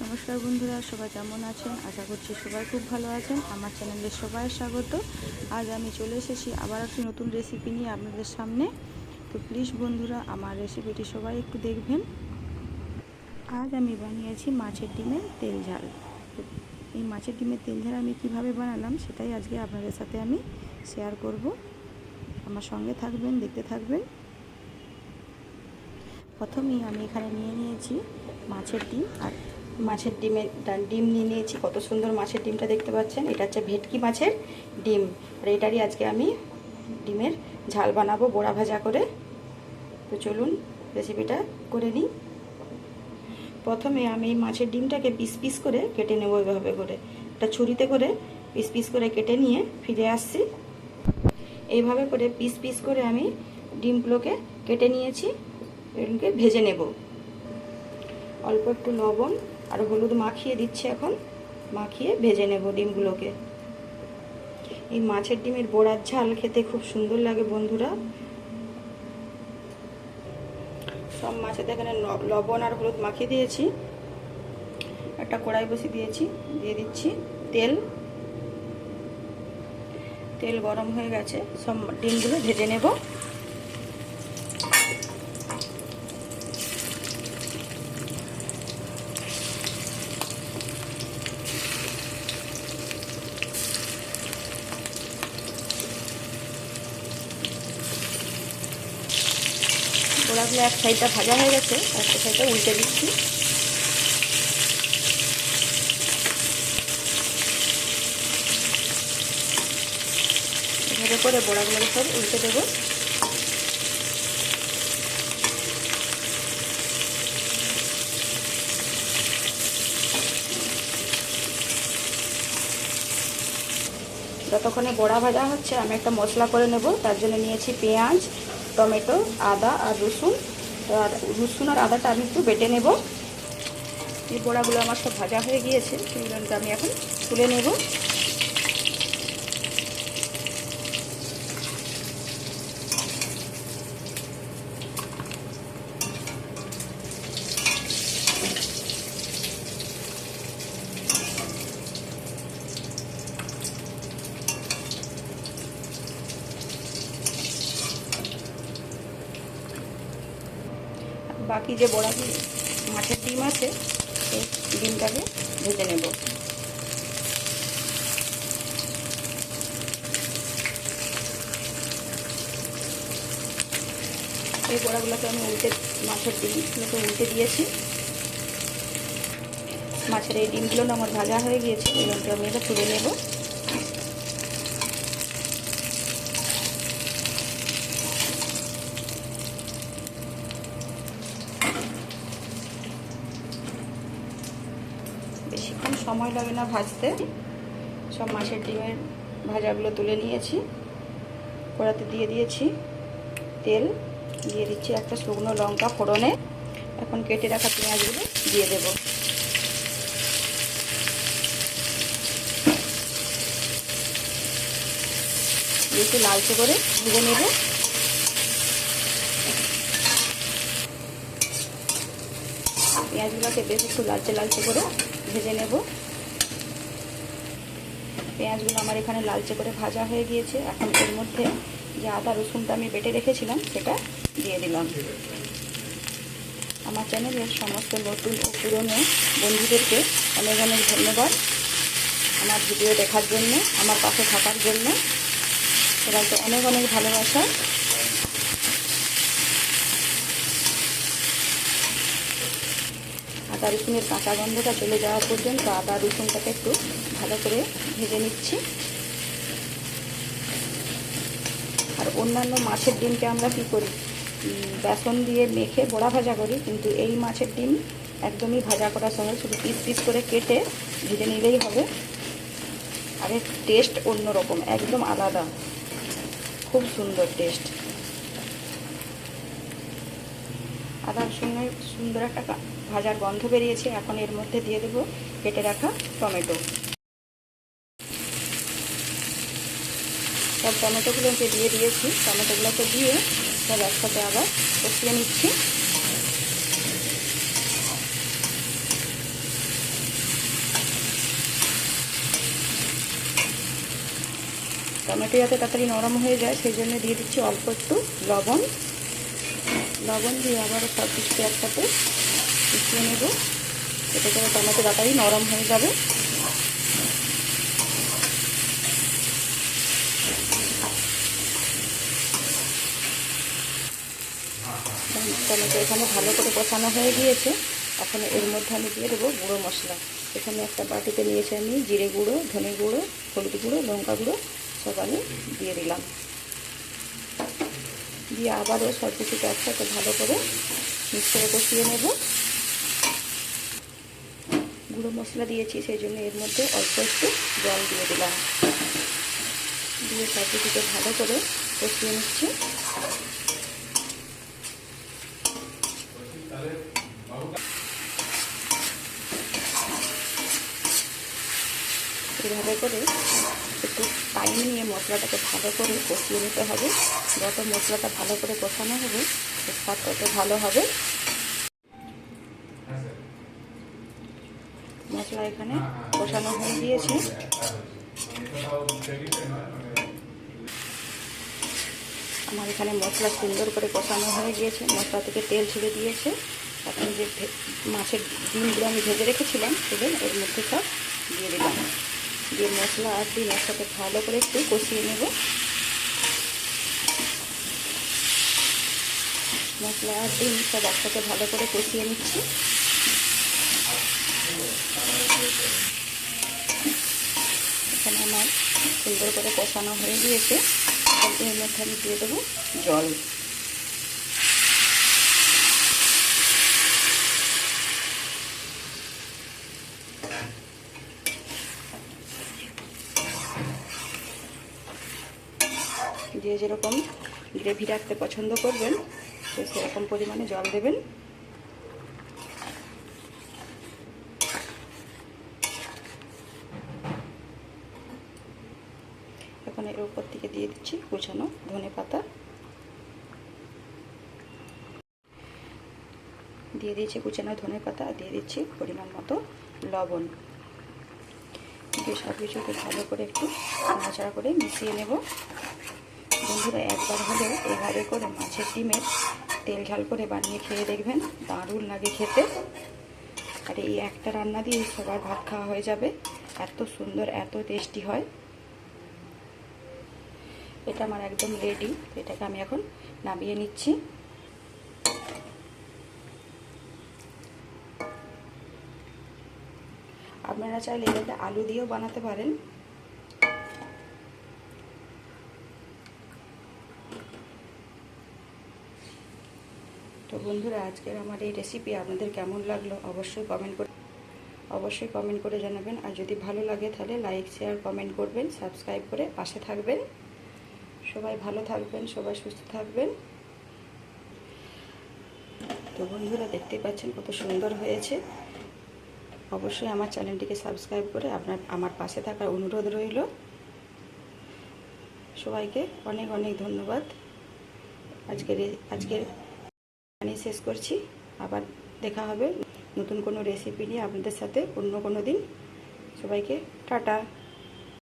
নমস্কার বন্ধুরা, সবাই কেমন আছেন? আশা করছি সবাই খুব ভালো আছেন। আমার চ্যানেলে সবাই স্বাগত। আজ আমি চলে এসেছি আবার একটি নতুন রেসিপি নিয়ে আপনাদের সামনে। তো প্লিজ বন্ধুরা, আমার রেসিপিটি সবাই একটু দেখবেন। আজ আমি বানিয়েছি মাছের ডিমের তেল ঝাল। তো এই মাছের ডিমের তেল ঝাল আমি কিভাবে বানালাম সেটাই আজকে আপনাদের সাথে আমি শেয়ার করব। আমার সঙ্গে থাকবেন, দেখতে থাকবেন। প্রথমেই আমি এখানে নিয়ে নিয়েছি মাছের ডিম, আর মাছের ডিম নিয়ে নিয়েছি। কত সুন্দর মাছের ডিমটা দেখতে পাচ্ছেন, এটা হচ্ছে ভেটকি মাছের ডিম। আর এটারই আজকে আমি ডিমের ঝাল বানাবো বড়া ভাজা করে। তো চলুন রেসিপিটা করে নিই। প্রথমে আমি মাছের ডিমটাকে পিস পিস করে কেটে নেবো এভাবে করে। একটা ছুরিতে করে পিস পিস করে কেটে নিয়ে ফিরে আসছি। এইভাবে করে পিস পিস করে আমি ডিমগুলোকে কেটে নিয়েছি। এগুলোকে ভেজে নেব। অল্প একটু লবণ আর হলুদ মাখিয়ে দিচ্ছি, এখন মাখিয়ে ভেজে নেব ডিমগুলোকে। এই মাছের ডিমের বড়ার ঝাল খেতে খুব সুন্দর লাগে বন্ধুরা। সব মাছেতে এখানে লবণ আর হলুদ মাখিয়ে দিয়েছি। একটা কড়াই বসিয়ে দিয়েছি, দিয়ে দিচ্ছি তেল। তেল গরম হয়ে গেছে, সব ডিমগুলো ভেজে নেব। বড়াগুলো এক সাইডটা ভাজা হয়ে গেছে, একটা সাইডটা উল্টে দিচ্ছি। এভাবে করে বড়াগুলো সব উল্টে দেব। যতক্ষণে বড়া ভাজা হচ্ছে আমি একটা মশলা করে নেব। তার জন্য নিয়েছি পেঁয়াজ, টমেটো, আদা আর রসুন। আর রসুন আর আদাটা আমি একটু বেটে নেব। এই বড়াগুলো আমার সব ভাজা হয়ে গিয়েছে, সেগুলোকে আমি এখন তুলে নেব। বাকি যে বড়াগুলো মাছের ডিম আছে, সেই ডিমটাকে ভেজে নেব। এই বড়াগুলোকে আমি মাছের ডিমগুলোকে উল্টে দিয়েছি। মাছের এই ডিমগুলো আমার ভাজা হয়ে গিয়েছে, এগুলোকে আমি এটা তুলে নেব। বেশিক্ষণ সময় লাগে না ভাজতে। সব মাছের ডিমের ভাজাগুলো তুলে নিয়েছি। কড়াতে দিয়ে দিয়েছি তেল, দিয়ে দিচ্ছি একটা শুকনো লঙ্কা ফোড়নে। এখন কেটে রাখা পেঁয়াজগুলো দিয়ে দেব। একটু লালচে করে ভেজে নেব। পেঁয়াজগুলোকে বেশ একটু লালচে লালচে করে ভেজে নেব। পেঁয়াজগুলো আমার এখানে লালচে করে ভাজা হয়ে গিয়েছে। এখন এর মধ্যে যে আদা রসুনটা আমি বেটে রেখেছিলাম সেটা দিয়ে দিলাম। আমার চ্যানেলের সমস্ত নতুন ও পুরনো বন্ধুদেরকে অনেক অনেক ধন্যবাদ আমার ভিডিও দেখার জন্য, আমার পাশে থাকার জন্য। সবাইকে অনেক অনেক ভালোবাসা। আদা রসুনের কাঁচা গন্ধটা চলে যাওয়া পর্যন্ত আদা রসুনটাকে একটু ভালো করে ভেজে নিচ্ছি। আর অন্যান্য মাছের ডিমকে আমরা কী করি, বেসন দিয়ে মেখে বড়া ভাজা করি, কিন্তু এই মাছের ডিম একদমই ভাজা করা সহজ, শুধু পিস পিস করে কেটে ভেজে নিলেই হবে। আর এর টেস্ট অন্যরকম, একদম আলাদা, খুব সুন্দর টেস্ট। আদা রসুনের সুন্দর একটা ভাজার গন্ধ বেরিয়েছে। এখন এর মধ্যে দিয়ে দেবো কেটে রাখা টমেটো। সব টমেটোগুলোকে দিয়ে দিয়েছি। টমেটোগুলোকে দিয়ে সব একসাথে আবার কষিয়ে নিচ্ছি। টমেটো যাতে তাড়াতাড়ি নরম হয়ে যায় সেই জন্য দিয়ে দিচ্ছি অল্প একটু লবণ। লবণ দিয়ে আবারও সব কিছু একসাথে মিশিয়ে নেব, এতে করে টমেটো তাড়াতাড়ি নরম হয়ে যাবে। টমেটো এখানে ভালো করে কষানো হয়ে গিয়েছে। এখন এর মধ্যে আমি দিয়ে দেবো গুঁড়ো মশলা। এখানে একটা বাটিতে নিয়েছি আমি জিরে গুঁড়ো, ধনে গুঁড়ো, হলুদ গুঁড়ো, লঙ্কা গুঁড়ো সব আমি দিয়ে দিলাম। দিয়ে আবারও সব কিছুকে একসাথে ভালো করে মিক্সচারে কষিয়ে নেব। গুঁড়ো মশলা দিয়েছি সেই জন্য এর মধ্যে অল্প একটু জল দিয়ে দিলাম। দিয়ে সব কিছুকে ভালো করে কষিয়ে নিচ্ছি। এভাবে করে একটু টাইম নিয়ে মশলাটাকে ভালো করে কষিয়ে নিতে হবে। যত মশলাটা ভালো করে কষানো হবে স্বাদ তত ভালো হবে। মশলা এখানে কষানো হয়ে গিয়েছে। আমার এখানে মশলা সুন্দর করে কষানো হয়ে গিয়েছে, মশলা থেকে তেল ছেড়ে দিয়েছে। এখন যে মাছের ডিমগুলো আমি ভেজে রেখেছিলাম সেগুলো এর মধ্যে সব দিয়ে দিলাম। দিয়ে মশলা আর ডিম একসাথে ভালো করে একটু কষিয়ে নেব। মশলা আর ডিম সব একসাথে ভালো করে কষিয়ে নিচ্ছি। এখানে আমার সুন্দর করে কষানো হয়ে গিয়েছে। এর মধ্যে আমি দিয়ে দেবো জল। যে যেরকম গ্রেভি রাখতে পছন্দ করবেন সেরকম পরিমাণে জল দেবেন। এখন এর উপর থেকে দিয়ে দিচ্ছি কুচানো ধনেপাতা। দিয়ে দিয়েছি কুচানো ধনেপাতা আর দিয়ে দিচ্ছি পরিমাণ মতো লবণ। দিয়ে সব কিছুকে ভালো করে একটু নাড়াচাড়া করে মিশিয়ে নেব। বন্ধুরা একবার হলেও এভাবে করে মাছের ডিমের তেল ঝাল করে বানিয়ে খেয়ে দেখবেন, দারুণ লাগে খেতে। আর এই একটা রান্না দিয়ে সবার ভাত খাওয়া হয়ে যাবে, এত সুন্দর এত টেস্টি হয়। এটা আমার একদম রেডি। এটাকে আমি এখন নামিয়ে নিচ্ছি। আপনারা চাইলে এটাতে আলু দিয়েও বানাতে পারেন। তো বন্ধুরা আজকের আমার এই রেসিপি আপনাদের কেমন লাগলো অবশ্যই কমেন্ট করে জানাবেন। আর যদি ভালো লাগে তাহলে লাইক শেয়ার কমেন্ট করবেন, সাবস্ক্রাইব করে পাশে থাকবেন। সবাই ভালো থাকবেন, সবাই সুস্থ থাকবেন। তো বন্ধুরা দেখতেই পাচ্ছেন কত সুন্দর হয়েছে। অবশ্যই আমার চ্যানেলটিকে সাবস্ক্রাইব করে আমার পাশে থাকার অনুরোধ রইল। সবাইকে অনেক অনেক ধন্যবাদ। আজকের এখানেই শেষ করছি। আবার দেখা হবে নতুন কোনো রেসিপি নিয়ে আপনাদের সাথে অন্য কোনো দিন। সবাইকে টাটা।